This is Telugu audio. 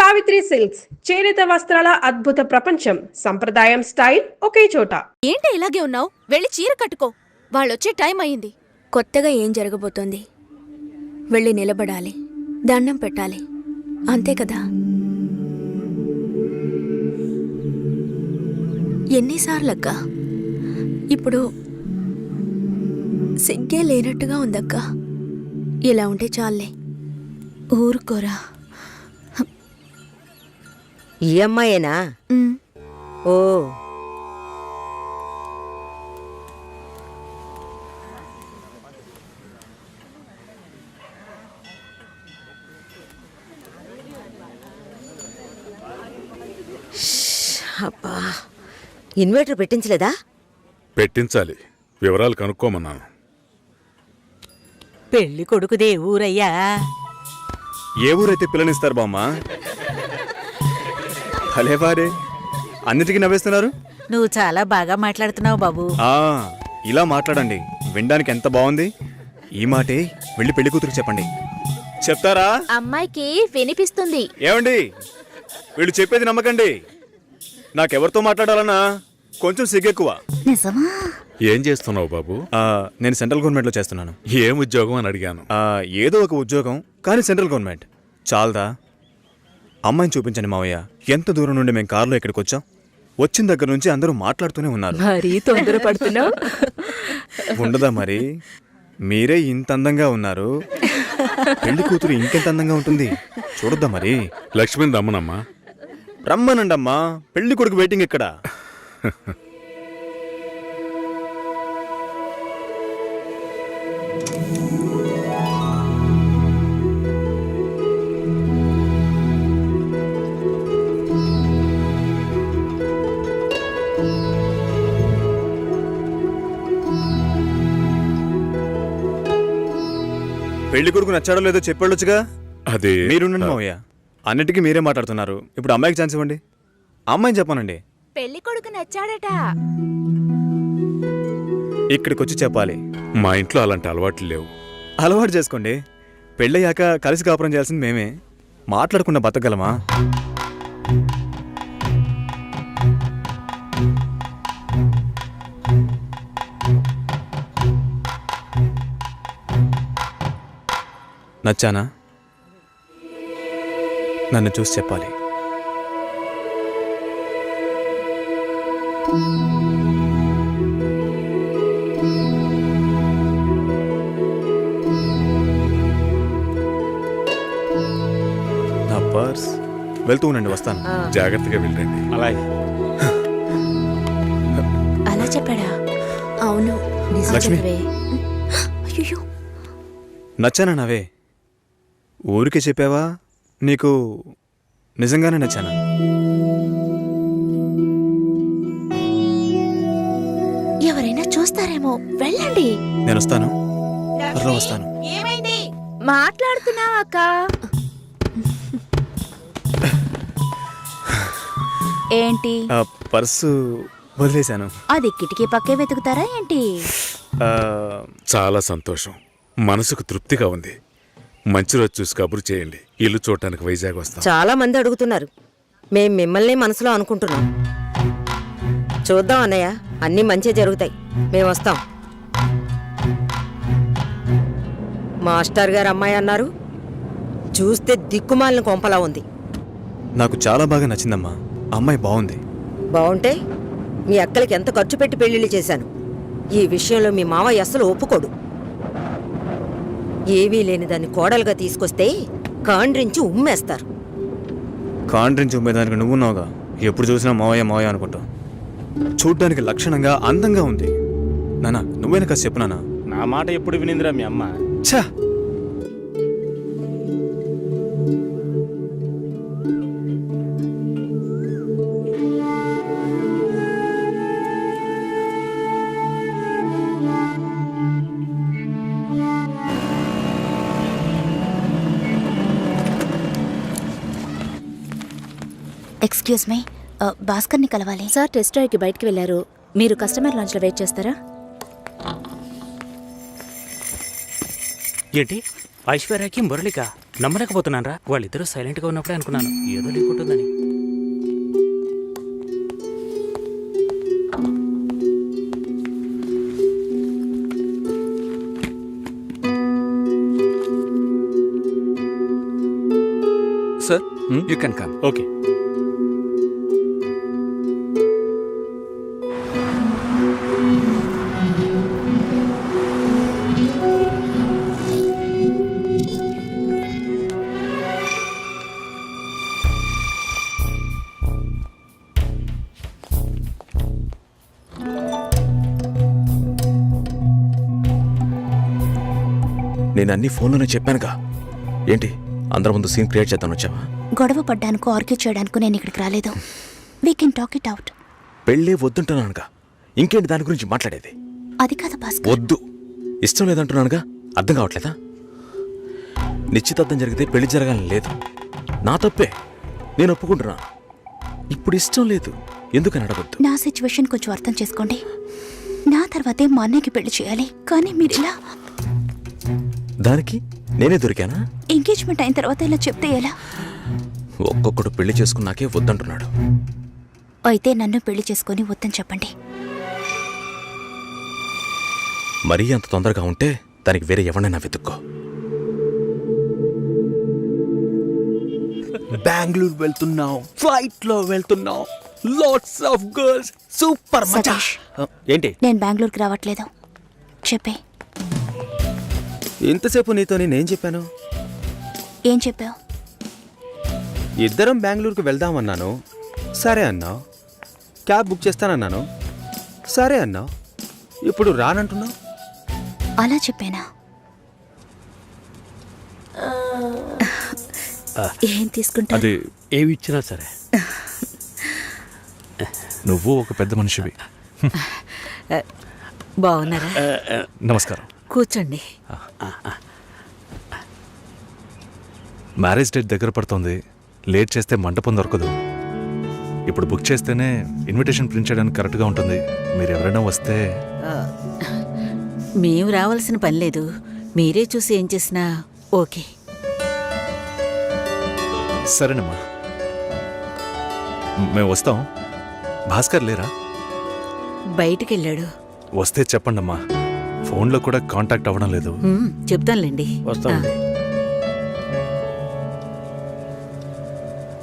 సావిత్రి సిల్క్స్ చేనేత వస్త్రాల అద్భుత ప్రపంచం. సంప్రదాయం స్టైల్ ఒకే చోట. ఏంటి ఇలాగే ఉన్నావు? వెళ్ళి చీర కట్టుకో. వాళ్ళొచ్చే టైం అయింది. కొత్తగా ఏం జరగబోతోంది? వెళ్ళి నిలబడాలి, దండం పెట్టాలి, అంతే కదా. ఎన్నిసార్లక్క? ఇప్పుడు సిగ్గే లేనట్టుగా ఉందక్క. ఇలా ఉంటే చాలే. ఊరుకోరా. ఈ అమ్మాయేనా? ఓ, అబ్బా, ఇన్వర్టర్ పెట్టించలేదా? పెట్టించాలి, వివరాలు కనుక్కోమన్నాను. పెళ్లి కొడుకుదే ఊరయ్యా? ఏ ఊరైతే పిల్లనిస్తారు బామ్మ? భలేవారే, అన్నిటికీ నవ్వేస్తున్నారు. నువ్వు చాలా బాగా మాట్లాడుతున్నావు బాబు. ఇలా మాట్లాడండి, వినడానికి ఎంత బాగుంది. ఈ మాటే వెళ్ళి పెళ్లి కూతురికి చెప్పండి. చెప్తారా? అమ్మాయికి వినిపిస్తుంది. ఏమండి, వీళ్ళు చెప్పేది నమ్మకండి. నాకెవరితో మాట్లాడాలన్నా కొంచెం సిగ్గెక్కువ. నిజమా? ఏం చేస్తున్నావు బాబు? నేను సెంట్రల్ గవర్నమెంట్లో చేస్తున్నాను. ఏం ఉద్యోగం అని అడిగాను. ఏదో ఒక ఉద్యోగం, కానీ సెంట్రల్ గవర్నమెంట్. చాలదా? అమ్మాయిని చూపించండి మావయ్య. ఎంత దూరం నుండి మేము కారులో ఇక్కడికి వచ్చాం. వచ్చిన దగ్గర నుంచి అందరూ మాట్లాడుతూనే ఉన్నారు. మరీ తొందరపడుతున్నావు. ఉండదా మరి? మీరే ఇంత అందంగా ఉన్నారు, పెళ్లి కూతురు ఇంకెంత అందంగా ఉంటుంది చూడొద్దా మరి? లక్ష్మిని రమ్మనమ్మా. రమ్మనండమ్మా, పెళ్లి కొడుకు వెయిటింగ్ ఇక్కడ. పెళ్లి కొడుకు నచ్చాడో లేదో చెప్పాడొచ్చుగా. అది మీరుండండి మావయ్య, అన్నిటికీ మీరే మాట్లాడుతున్నారు. ఇప్పుడు అమ్మాయికి ఛాన్స్ ఇవ్వండి. అమ్మాయిని చెప్పానండి. పెళ్లి కొడుకు నచ్చాడట. ఇక్కడికి వచ్చి చెప్పాలి. మా ఇంట్లో అలాంటి అలవాట్లు లేవు. అలవాటు చేసుకోండి. పెళ్ళయ్యాక కలిసి కాపురం చేయాల్సింది మేమే. మాట్లాడకుండా బతకగలమా? నచ్చానా? నన్ను చూసి చెప్పాలి. నా పర్స్. వెళ్తూ ఉండండి, వస్తాను. జాగ్రత్తగా వెళ్ళండి. అలాగే. అలా చెప్పాడా? అవును, నిజం లక్ష్మి. చెప్పవే. అయ్యో, నచ్చానా నవే? ఊరికే చెప్పావా? నీకు నిజంగానే నచ్చానా? ఎవరైనా చూస్తారేమో, వెళ్ళండి. నేను వస్తాను, త్వరలో వస్తాను. ఏమైంది? మాట్లాడుతున్నావా అక్క? ఏంటి? పర్సు వదిలేశాను. అది కిటికీ పక్కే వెతుకుతారా ఏంటి? చాలా సంతోషం, మనసుకు తృప్తిగా ఉంది. మంచి రోజు చూసి కబురు చేయండి. ఇల్లు చూడటానికి వైజాగ్ వస్తాం. చాలా మంది అడుగుతున్నారు. మేం మిమ్మల్ని మనసులో అనుకుంటున్నాం. చూద్దాం అన్నయ్య, అన్నీ మంచి జరుగుతాయి. మేము వస్తాం. మాస్టర్ గారు అమ్మాయి అన్నారు, చూస్తే దిక్కుమాలిన కొంపలా ఉంది. నాకు చాలా బాగా నచ్చిందమ్మా. అమ్మాయి బాగుంది. బాగుంటే మీ అక్కలకి ఎంత ఖర్చు పెట్టి పెళ్లిళ్ళు చేశాను. ఈ విషయంలో మీ మావయ్య అస్సలు ఒప్పుకోడు. ఏవీ లేని దాన్ని కోడలుగా తీసుకొస్తే కాండ్రించి ఉమ్మేస్తారు. కాండ్రించి ఉమ్మేదానికి నువ్వున్నావుగా. ఎప్పుడు చూసినా మావయ్య మావయ్య అనుకుంటావు. చూడ్డానికి లక్షణంగా అందంగా ఉంది. నానా, నువ్వైనా కాస్త చెప్పు నానా. నా మాట ఎప్పుడు వినిందిరా మీ అమ్మ? ఛా! ఎక్స్క్యూజ్ మీ, భాస్కర్ని కలవాలి. సార్ టెస్ట్ డ్రైవ్కి బయటికి వెళ్ళారు. మీరు కస్టమర్ లాంచ్లో వెయిట్ చేస్తారా? ఏంటి ఐశ్వర్యకి మురళిక నమ్మలేకపోతున్నాను రా, వాళ్ళిద్దరూ సైలెంట్గా ఉన్నప్పుడే అనుకున్నాను ఏదో లేకుంటుందని. Sir you can come. Okay. నేను అన్ని ఫోన్లోనే చెప్పానుగా. ఏంటి అందరి ముందు సీన్ క్రియేట్ చేద్దాం వచ్చావా? గొడవ పడ్డానుకో ఆర్గ్యూ చేయడానికి నేను ఇక్కడికి రాలేదు. We can talk it out. పెళ్ళే వద్దుంటున్నానుగా, ఇంకేంటి దాని గురించి మాట్లాడేది? అది కాదు భాస్కర్. వద్దు, ఇష్టం లేదంటున్నానుగా, అర్థం కావట్లేదా? నిశ్చితార్థం జరిగితే పెళ్లి జరగాలని లేదు, నా తప్పే, నేను ఒప్పుకుంటున్నా. ఇప్పుడు ఇష్టం లేదు, ఎందుకని అడగొద్దు. నా సిచ్యువేషన్ కొంచెం అర్థం చేసుకోండి. నా తర్వాతే మా అన్నయ్యకి పెళ్లి చేయాలి, కానీ మీరు ఇలా దానికి నేనే దొరికానా? ఎంగేజ్మెంట్ అయిన తర్వాత ఇలా చెప్తే ఎలా? ఒక్కొక్కడు పెళ్లి చేసుకున్నాకే వద్దంటున్నాడు. అయితే నన్ను పెళ్లి చేసుకొని వద్దని చెప్పండి. మరీ అంత తొందరగా ఉంటే దానికి వేరే ఎవరినైనా వెతుక్కో. బెంగళూరు వెళ్తున్నాం, ఫ్లైట్ లో వెళ్తున్నాం, లాట్స్ ఆఫ్ గర్ల్స్, సూపర్ మచా. సతీష్, ఏంటి నేను బెంగళూరుకి రావట్లేదు. చెప్పే. ఇంతసేపు నీతో నేనేం చెప్పాను? ఏం చెప్పావు? ఇద్దరం బెంగళూరుకు వెళ్దామన్నాను, సరే అన్నావు. క్యాబ్ బుక్ చేస్తానన్నాను, సరే అన్నావు. ఇప్పుడు రానంటున్నావు. అలా చెప్పానా? ఏం తీసుకుంటా? అది ఏమి ఇచ్చినా సరే. నువ్వు ఒక పెద్ద మనిషివి. బాగున్నారా? నమస్కారం. కూర్చోండి. మ్యారేజ్ డేట్ దగ్గర పడుతోంది, లేట్ చేస్తే మంటపం దొరకదు. ఇప్పుడు బుక్ చేస్తేనే ఇన్విటేషన్ ప్రింట్ చేయడానికి కరెక్ట్గా ఉంటుంది. మీరు ఎవరైనా వస్తే. మేము రావాల్సిన పని లేదు, మీరే చూసి ఏం చేసినా ఓకే. సరేనమ్మా, మేము వస్తాం. భాస్కర్ లేరా? బయటికి వెళ్ళాడు. వస్తే చెప్పండమ్మా, ఫోన్లో కూడా కాంటాక్ట్ అవ్వడం లేదు. చెప్తానులేండి. వస్తామండి.